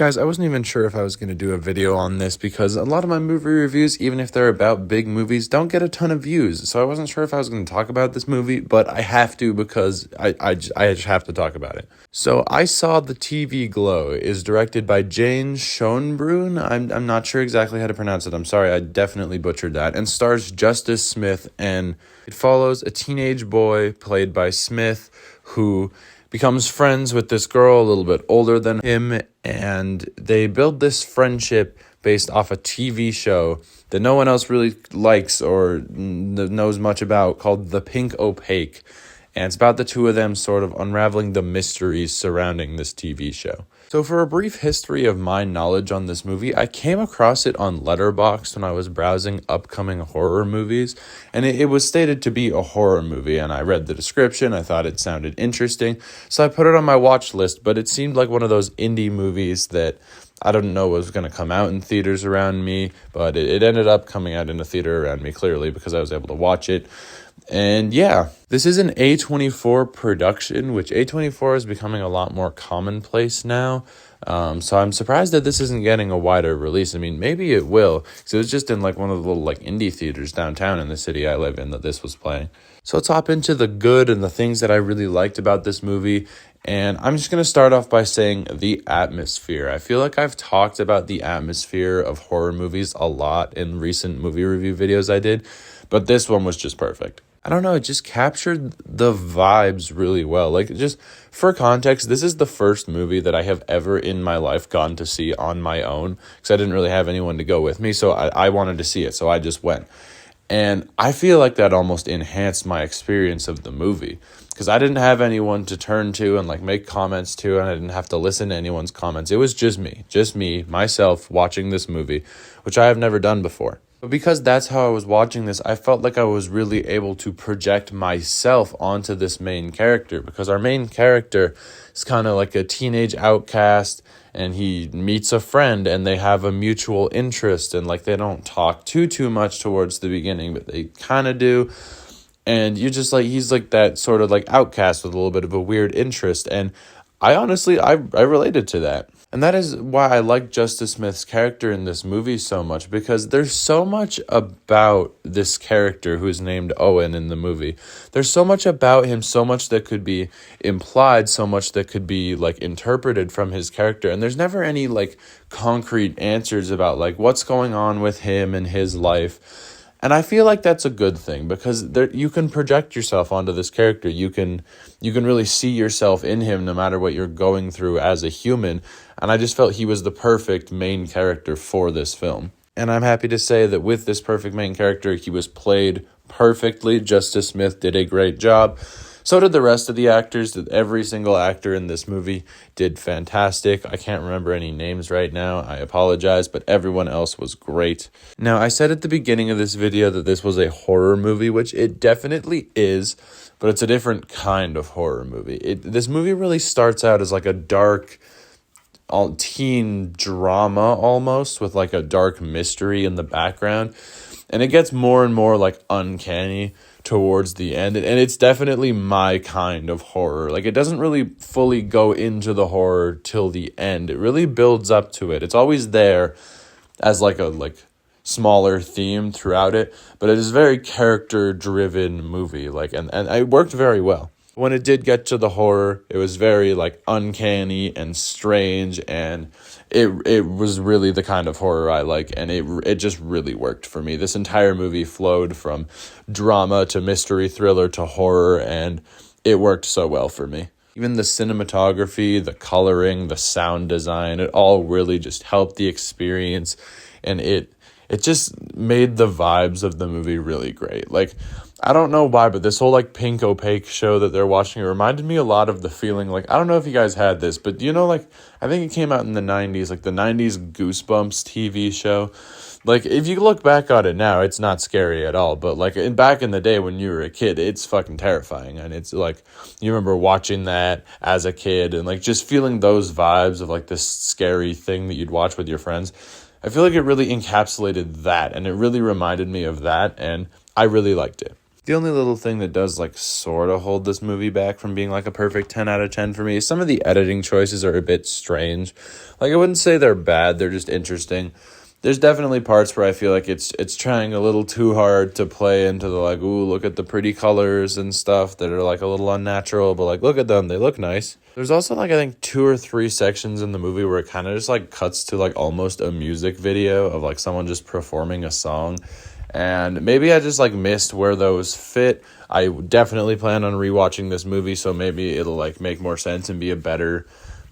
Guys, I wasn't even sure if I was going to do a video on this because a lot of my movie reviews, even if they're about big movies, don't get a ton of views. So I wasn't sure if I was going to talk about this movie, but I have to because I just have to talk about it. So I Saw the TV Glow is directed by Jane Schoenbrunn. I'm not sure exactly how to pronounce it. I'm sorry, I definitely butchered that. And stars Justice Smith, and it follows a teenage boy played by Smith who becomes friends with this girl a little bit older than him, and they build this friendship based off a TV show that no one else really likes or knows much about called The Pink Opaque. And it's about the two of them sort of unraveling the mysteries surrounding this TV show. So for a brief history of my knowledge on this movie, I came across it on Letterboxd when I was browsing upcoming horror movies, and it was stated to be a horror movie, and I read the description, I thought it sounded interesting, so I put it on my watch list, but it seemed like one of those indie movies that I didn't know was going to come out in theaters around me, but it ended up coming out in a theater around me, clearly, because I was able to watch it. And yeah, this is an A24 production, which A24 is becoming a lot more commonplace now. So I'm surprised that this isn't getting a wider release. I mean, maybe it will, because it was just in like one of the little like indie theaters downtown in the city I live in that this was playing. So let's hop into the good and the things that I really liked about this movie. And I'm just going to start off by saying the atmosphere. I feel like I've talked about the atmosphere of horror movies a lot in recent movie review videos I did, but this one was just perfect. I don't know, it just captured the vibes really well. Like, just for context, this is the first movie that I have ever in my life gone to see on my own, because I didn't really have anyone to go with me, so I wanted to see it, so I just went. And I feel like that almost enhanced my experience of the movie, because I didn't have anyone to turn to and like make comments to, and I didn't have to listen to anyone's comments. It was just me, myself, watching this movie, which I have never done before. But because that's how I was watching this, I felt like I was really able to project myself onto this main character, because our main character is kind of like a teenage outcast, and he meets a friend and they have a mutual interest, and like they don't talk too much towards the beginning, but they kind of do. And you just like, he's like that sort of like outcast with a little bit of a weird interest. And I honestly, I related to that. And that is why I like Justice Smith's character in this movie so much, because there's so much about this character who is named Owen in the movie. There's so much about him, so much that could be implied, so much that could be like interpreted from his character. And there's never any like concrete answers about like what's going on with him and his life. And I feel like that's a good thing, because you can project yourself onto this character. You can really see yourself in him no matter what you're going through as a human. And I just felt he was the perfect main character for this film. And I'm happy to say that with this perfect main character, he was played perfectly. Justice Smith did a great job. So did the rest of the actors. Every single actor in this movie did fantastic. I can't remember any names right now. I apologize, but everyone else was great. Now, I said at the beginning of this video that this was a horror movie, which it definitely is, but it's a different kind of horror movie. This movie really starts out as like a dark teen drama almost, with like a dark mystery in the background. And it gets more and more like uncanny towards the end, and it's definitely my kind of horror. Like, it doesn't really fully go into the horror till the end. It really builds up to it. It's always there as like a smaller theme throughout it, but it is a very character driven movie, like, and it worked very well. When it did get to the horror, it was very like uncanny and strange, and it was really the kind of horror I like, and it just really worked for me. This entire movie flowed from drama to mystery thriller to horror, and it worked so well for me. Even the cinematography, the coloring, the sound design, it all really just helped the experience, and it just made the vibes of the movie really great. Like, I don't know why, but this whole like Pink Opaque show that they're watching, it reminded me a lot of the feeling, like, I don't know if you guys had this, but you know, like, I think it came out in the 90s, like the 90s Goosebumps TV show. Like, if you look back on it now, it's not scary at all, but like back in the day when you were a kid, it's fucking terrifying. And it's like, you remember watching that as a kid and like just feeling those vibes of like this scary thing that you'd watch with your friends. I feel like it really encapsulated that, and it really reminded me of that, and I really liked it. The only little thing that does like sort of hold this movie back from being like a perfect 10 out of 10 for me is some of the editing choices are a bit strange. Like I wouldn't say they're bad, they're just interesting. There's definitely parts where I feel like it's trying a little too hard to play into the like, ooh, look at the pretty colors and stuff that are like a little unnatural, but like look at them, they look nice. There's also like I think 2 or 3 sections in the movie where it kind of just like cuts to like almost a music video of like someone just performing a song. And maybe I just like missed where those fit. I definitely plan on rewatching this movie, so maybe it'll like make more sense and be a better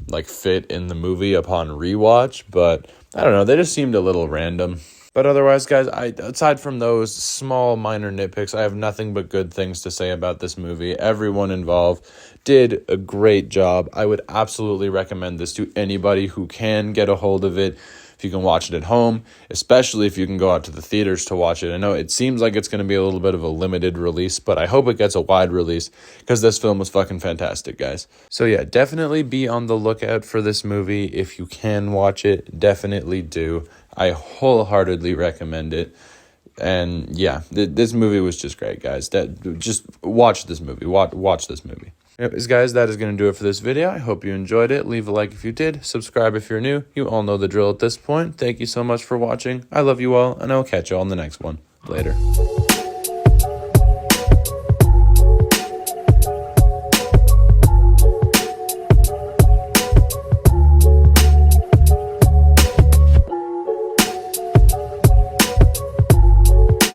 like fit in the movie upon rewatch, but I don't know, they just seemed a little random. But otherwise, guys, aside from those small minor nitpicks, I have nothing but good things to say about this movie. Everyone involved did a great job. I would absolutely recommend this to anybody who can get a hold of it. If you can watch it at home, especially if you can go out to the theaters to watch it. I know it seems like it's going to be a little bit of a limited release, but I hope it gets a wide release because this film was fucking fantastic, guys. So yeah, definitely be on the lookout for this movie. If you can watch it, definitely do. I wholeheartedly recommend it. And yeah, this movie was just great, guys. Just watch this movie. Watch this movie. Anyways, guys, that is going to do it for this video. I hope you enjoyed it. Leave a like if you did. Subscribe if you're new. You all know the drill at this point. Thank you so much for watching. I love you all, and I'll catch you all in the next one. Later.